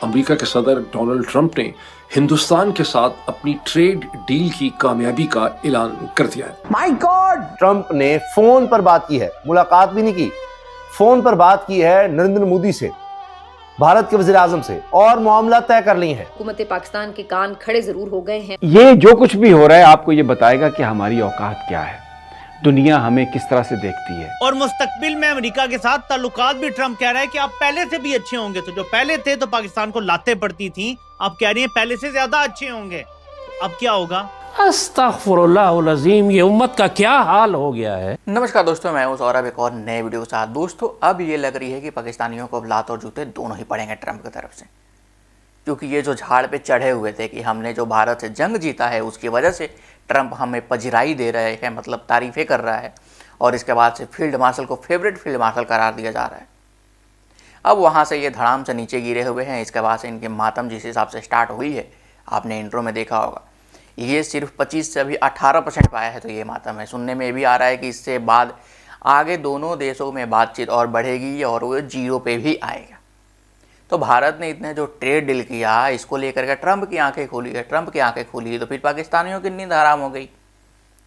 America के सदर Donald Trump ने हिंदुस्तान के साथ अपनी ट्रेड डील की कामयाबी का ऐलान कर दिया है। My God! ट्रंप ने फोन पर बात की है, मुलाकात भी नहीं की, फोन पर बात की है नरेंद्र मोदी से, भारत के वजीर आजम से, और मामला तय कर ली है। हुकूमत पाकिस्तान के कान खड़े जरूर हो गए हैं। ये जो कुछ भी हो रहा है आपको ये बताएगा कि हमारी औकात क्या है, दुनिया हमें किस तरह से देखती है। और मुस्तकबिल में अमेरिका के साथ ताल्लुकात भी ट्रंप कह रहा है कि आप पहले से भी अच्छे होंगे। तो जो पहले थे तो पाकिस्तान को लाते पड़ती थी, आप कह रही हैं पहले से ज्यादा अच्छे होंगे। अब क्या होगा? अस्तगफुरुल्लाह अज़ीम, ये उम्मत का क्या हाल हो गया है। नमस्कार दोस्तों, मैं हूं सौरभ, एक और नए वीडियो के साथ। दोस्तों, अब ये लग रही है कि पाकिस्तानियों को अब लात और जूते दोनों ही पड़ेंगे ट्रंप की तरफ से, क्योंकि ये जो झाड़ पे चढ़े हुए थे कि हमने जो भारत से जंग जीता है उसकी वजह से ट्रंप हमें पजराई दे रहे हैं, मतलब तारीफ़ें कर रहा है, और इसके बाद से फील्ड मार्शल को फेवरेट फील्ड मार्शल करार दिया जा रहा है। अब वहाँ से ये धड़ाम से नीचे गिरे हुए हैं। इसके बाद से इनकी मातम जिस हिसाब से स्टार्ट हुई है, आपने इंट्रो में देखा होगा, ये सिर्फ 25 से अभी 18% पाया है। तो ये मातम है। सुनने में भी आ रहा है कि इससे बाद आगे दोनों देशों में बातचीत और बढ़ेगी और वो 0 पे भी आएगा। तो भारत ने इतने जो ट्रेड डील किया, इसको लेकर के ट्रंप की आंखें खोली है। ट्रंप की आंखें खोली है तो फिर पाकिस्तानियों की नींद हराम हो गई,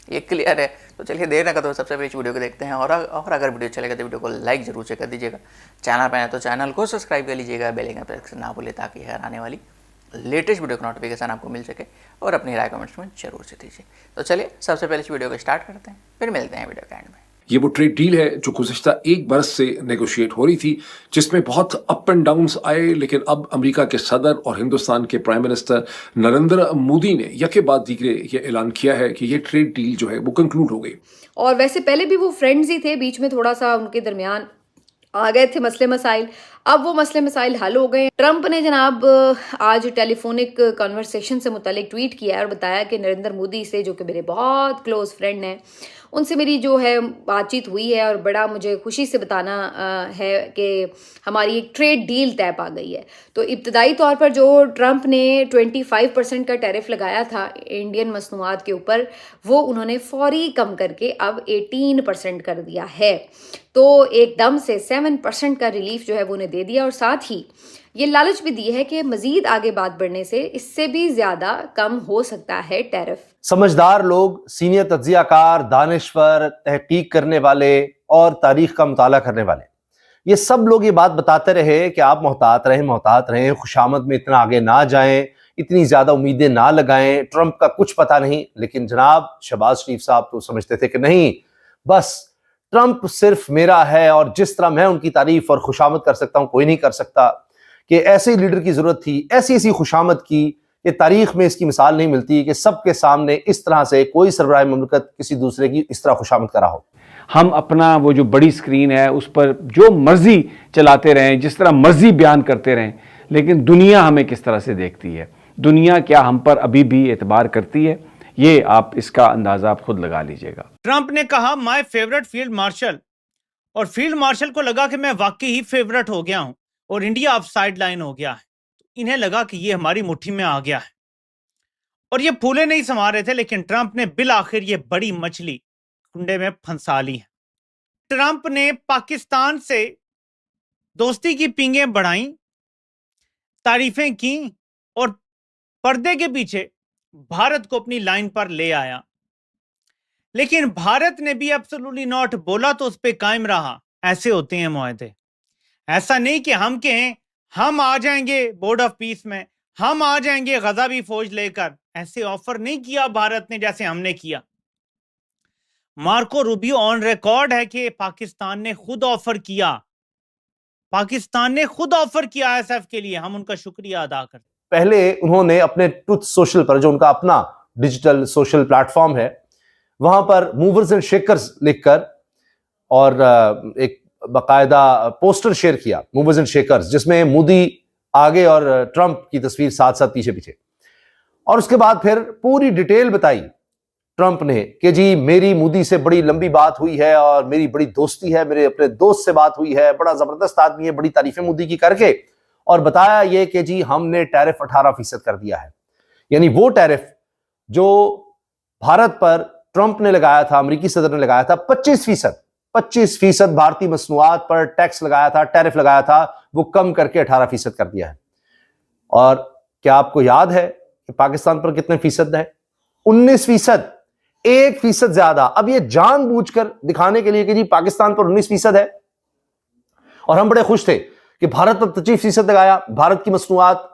ये क्लियर है। तो चलिए देर न करते हुए सबसे पहले इस वीडियो को देखते हैं। और अगर वीडियो अच्छा लगे तो वीडियो को लाइक जरूर से कर दीजिएगा। चैनल पर आए तो चैनल को सब्सक्राइब कर लीजिएगा, बेल आइकन प्रेस ना भूलें, ताकि हर आने वाली लेटेस्ट वीडियो का नोटिफिकेशन आपको मिल सके। और अपनी राय कमेंट्स में जरूर से दीजिए। तो चलिए सबसे पहले इस वीडियो को स्टार्ट करते हैं, फिर मिलते हैं वीडियो के एंड में। ये वो ट्रेड डील है जो गुज़िश्ता 1 बरस से नेगोशिएट हो रही थी, जिसमें बहुत अप एंड डाउन्स आए, लेकिन अब अमेरिका के सदर और हिंदुस्तान के प्राइम मिनिस्टर नरेंद्र मोदी ने यके बाद दीगरे ये ऐलान किया है कि ये ट्रेड डील जो है वो कंक्लूड हो गई। और वैसे पहले भी वो फ्रेंड्स ही थे, बीच में थोड़ा सा उनके दरमियान आ गए थे मसले मसाइल। अब वो मसले मसाइल हल हो गए। ट्रंप ने जनाब आज टेलीफोनिक कन्वर्सेशन से मुतालिक ट्वीट किया है और बताया कि नरेंद्र मोदी से, जो कि मेरे बहुत क्लोज फ्रेंड हैं, उनसे मेरी जो है बातचीत हुई है और बड़ा मुझे खुशी से बताना है कि हमारी एक ट्रेड डील तय पा गई है। तो इब्तदाई तौर पर जो ट्रंप ने 25% का टैरिफ लगाया था इंडियन मसनूआत के ऊपर, वो उन्होंने फौरी कम करके अब 18% कर दिया है। तो एकदम से 7% का रिलीफ जो है वो उन्हें दे दिया, और साथ ही ये लालच भी दी है कि मजीद आगे बात बढ़ने से इससे भी ज्यादा कम हो सकता है टैरिफ। समझदार लोग, सीनियर तज्जियाकार, दानिश्वर, तहकीक करने वाले और तारीख का मुताला करने वाले, ये सब लोग ये बात बताते रहे कि आप मोहतात रहें, खुशामद में इतना आगे ना जाएं, इतनी ज्यादा उम्मीदें ना लगाएं, ट्रंप का कुछ पता नहीं। लेकिन जनाब शहबाज शरीफ साहब तो समझते थे कि नहीं, बस ट्रंप सिर्फ मेरा है और जिस तरह मैं उनकी तारीफ और खुशामद कर सकता हूं कोई नहीं कर सकता, कि ऐसे लीडर की जरूरत थी, ऐसी खुशामद की कि तारीख में इसकी मिसाल नहीं मिलती कि सबके सामने इस तरह से कोई सरबराह मुमलिकत किसी दूसरे की इस तरह खुशामद करा हो। हम अपना वो जो बड़ी स्क्रीन है उस पर जो मर्जी चलाते रहें, जिस तरह मर्जी बयान करते रहें, लेकिन दुनिया हमें किस तरह से देखती है, दुनिया क्या हम पर अभी भी एतबार करती है, ये आप इसका अंदाजा आप खुद लगा लीजिएगा। ट्रंप ने कहा माय फेवरेट फील्ड मार्शल, और फील्ड मार्शल को लगा कि मैं वाकई ही फेवरेट हो गया हूं और इंडिया अब साइड लाइन हो गया है। इन्हें लगा कि ये हमारी मुट्ठी में आ गया है और ये फूले नहीं समा रहे थे, लेकिन ट्रंप ने बिल आखिर ये बड़ी मछली कुंडे में फंसा ली है। ट्रंप ने पाकिस्तान से दोस्ती की पींगें बढ़ाई, तारीफें की और पर्दे के पीछे भारत को अपनी लाइन पर ले आया। लेकिन भारत ने भी एब्सोल्युटली नॉट बोला तो उस पर कायम रहा। ऐसे होते हैं मुआहदे। ऐसा नहीं कि हम कहें हम आ जाएंगे बोर्ड ऑफ पीस में, हम आ जाएंगे गज़ाबी फौज लेकर। ऐसे ऑफर नहीं किया भारत ने जैसे हमने किया। मार्को रूबियो ऑन रिकॉर्ड है कि पाकिस्तान ने खुद ऑफर किया, पाकिस्तान ने खुद ऑफर किया आईएसएफ के लिए। हम उनका शुक्रिया अदा करते। पहले उन्होंने अपने ट्रुथ सोशल पर, जो उनका अपना डिजिटल सोशल प्लेटफॉर्म है, वहां पर मूवर्स एंड शेकर्स लिखकर और एक बाकायदा पोस्टर शेयर किया, मूवर्स एंड शेकर्स, जिसमें मोदी आगे और ट्रंप की तस्वीर साथ साथ पीछे पीछे। और उसके बाद फिर पूरी डिटेल बताई ट्रंप ने कि जी मेरी मोदी से बड़ी लंबी बात हुई है और मेरी बड़ी दोस्ती है, मेरे अपने दोस्त से बात हुई है, बड़ा जबरदस्त आदमी है, बड़ी तारीफें मोदी की करके। और बताया ये कि जी हमने टैरिफ 18% कर दिया है। यानी वो टैरिफ जो भारत पर ट्रंप ने लगाया था, अमेरिकी सदर ने लगाया था, 25% भारतीय मसनूआत पर टैक्स लगाया था, टैरिफ लगाया था, वो कम करके 18% कर दिया है। और क्या आपको याद है कि पाकिस्तान पर कितने फीसद है? 19%, 1% ज्यादा। अब ये जानबूझकर दिखाने के लिए कि जी पाकिस्तान पर 19% है, और हम बड़े खुश थे कि भारत पर 25% लगाया। भारत की मसनूआत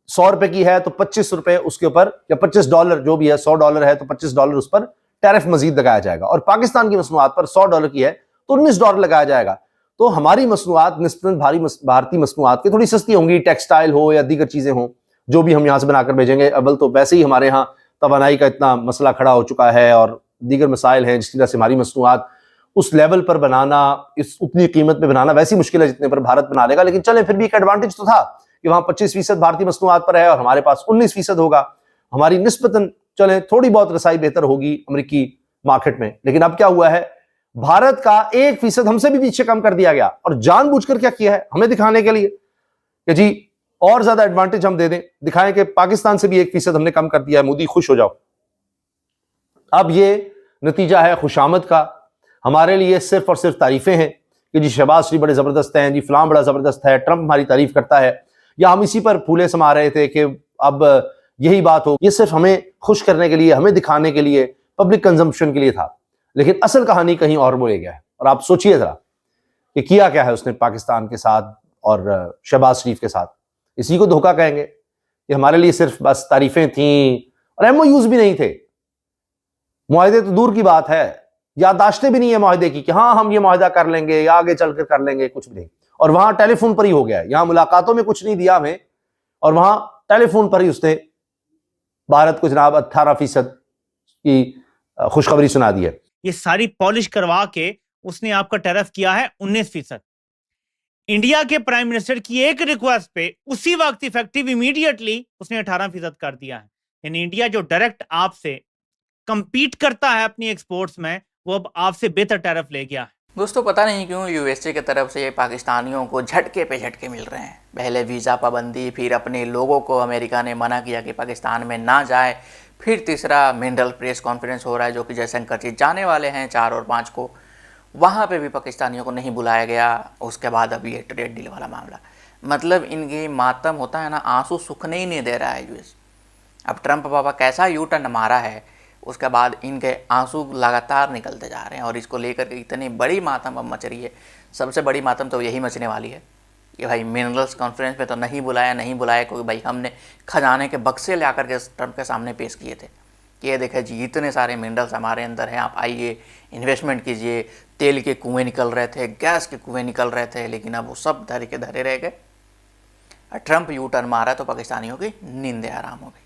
100 रुपए की है तो 25 रुपए उसके ऊपर, या $25 जो भी है, $100 है तो $25 उस पर टैरिफ मजीद लगाया जाएगा। और पाकिस्तान की मसनूआत पर $100 की है तो $19 लगाया जाएगा। तो हमारी मसनूआत निस्बतन भारतीय मसनूआत की थोड़ी सस्ती होंगी, टेक्सटाइल हो या दीगर चीजें हो, जो भी हम यहां से बनाकर भेजेंगे। अव्वल तो वैसे ही हमारे यहाँ तवानाई का इतना मसला खड़ा हो चुका है और दीगर मसाइल हैं, जिसकी वजह से हमारी मसनूआत उस लेवल पर बनाना, इस उतनी कीमत में बनाना वैसी मुश्किल है जितने पर भारत बना लेगा। लेकिन चले, फिर भी एक एडवांटेज तो था कि वहां 25% भारतीय मसनूआत पर है और हमारे पास 19% होगा। हमारी निस्बतन चले थोड़ी बहुत रसाई बेहतर होगी अमेरिकी मार्केट में। लेकिन अब क्या हुआ है, भारत का 1% हमसे भी पीछे कम कर दिया गया, और जानबूझकर क्या किया है, हमें दिखाने के लिए कि जी और ज्यादा एडवांटेज हम दे दें, दिखाएं कि पाकिस्तान से भी 1% हमने कम कर दिया है, मोदी खुश हो जाओ। अब ये नतीजा है खुशामद का। हमारे लिए सिर्फ और सिर्फ तारीफें हैं कि जी शहबाज शरीफ बड़े जबरदस्त हैं, जी फलां बड़ा जबरदस्त है, ट्रंप हमारी तारीफ करता है, या हम इसी पर फूले समा रहे थे कि अब यही बात हो। ये सिर्फ हमें खुश करने के लिए, हमें दिखाने के लिए, पब्लिक कंजम्पशन के लिए था। लेकिन असल कहानी कहीं और बोले गया है। और आप सोचिए जरा कि किया क्या है उसने पाकिस्तान के साथ और शहबाज शरीफ के साथ। इसी को धोखा कहेंगे कि हमारे लिए सिर्फ बस तारीफें थीं और एमओयूज भी नहीं थे। मुआहदे तो दूर की बात है, याददाश्तें भी नहीं है मुआहदे की कि हाँ हम ये मुआहदा कर लेंगे या आगे चलकर कर लेंगे, कुछ भी नहीं। और वहां टेलीफोन पर ही हो गया है, यहां मुलाकातों में कुछ नहीं दिया हमें, और वहां टेलीफोन पर ही उसने भारत को जनाब 18% की खुशखबरी सुना दी है। ये सारी पॉलिश करवा के उसने आपका टैरिफ किया है 19%। इंडिया के प्राइम मिनिस्टर की एक रिक्वेस्ट पे उसी वक्त इफेक्टिव इमीडिएटली उसने 18% कर दिया है। यानी इंडिया जो डायरेक्ट आपसे कंपीट करता है अपनी एक्सपोर्ट्स में, वो अब आपसे बेहतर टैरिफ ले गया है। दोस्तों, पता नहीं क्यों यूएसए की तरफ से ये पाकिस्तानियों को झटके पे झटके मिल रहे हैं। पहले वीज़ा पाबंदी, फिर अपने लोगों को अमेरिका ने मना किया कि पाकिस्तान में ना जाए, फिर तीसरा मिनरल प्रेस कॉन्फ्रेंस हो रहा है जो कि जयशंकर जी जाने वाले हैं 4 और 5 को, वहाँ पे भी पाकिस्तानियों को नहीं बुलाया गया। उसके बाद अब ये ट्रेड डील वाला मामला, मतलब इनकी मातम होता है ना, आंसू सूखने ही नहीं दे रहा है यूएस। अब ट्रंप बाबा कैसा यू टर्न मारा है, उसके बाद इनके आंसू लगातार निकलते जा रहे हैं और इसको लेकर के इतनी बड़ी मातम अब मच रही है। सबसे बड़ी मातम तो यही मचने वाली है कि भाई मिनरल्स कॉन्फ्रेंस में तो नहीं बुलाया क्योंकि भाई हमने खजाने के बक्से ले आकर के ट्रंप के सामने पेश किए थे कि ये देखे जी इतने सारे मिनरल्स हमारे अंदर हैं, आप आइए इन्वेस्टमेंट कीजिए। तेल के कुएँ निकल रहे थे, गैस के कुएँ निकल रहे थे, लेकिन अब वो सब धरे के धरे रह गए। ट्रंप यू टर्न मारा तो पाकिस्तानियों की नींदें आराम हो गई।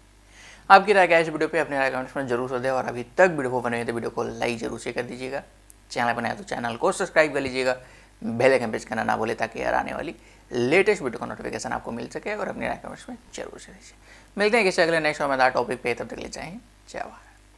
आपकी राय क्या है इस वीडियो पे, अपनी राय कमेंट्स में जरूर से दें। और अभी तक वीडियो को बने हुए तो वीडियो को लाइक जरूर से कर दीजिएगा। चैनल बनाया तो चैनल को सब्सक्राइब कर लीजिएगा, बेल आइकन प्रेस करना ना भूले ताकि यार आने वाली लेटेस्ट वीडियो का नोटिफिकेशन आपको मिल सके। और अपनी राय कमेंट्स में जरूर से दीजिए। मिलते हैं किसी अगले नेक्स्ट टॉपिक पे, तब तक ले जाएँ जय भारत।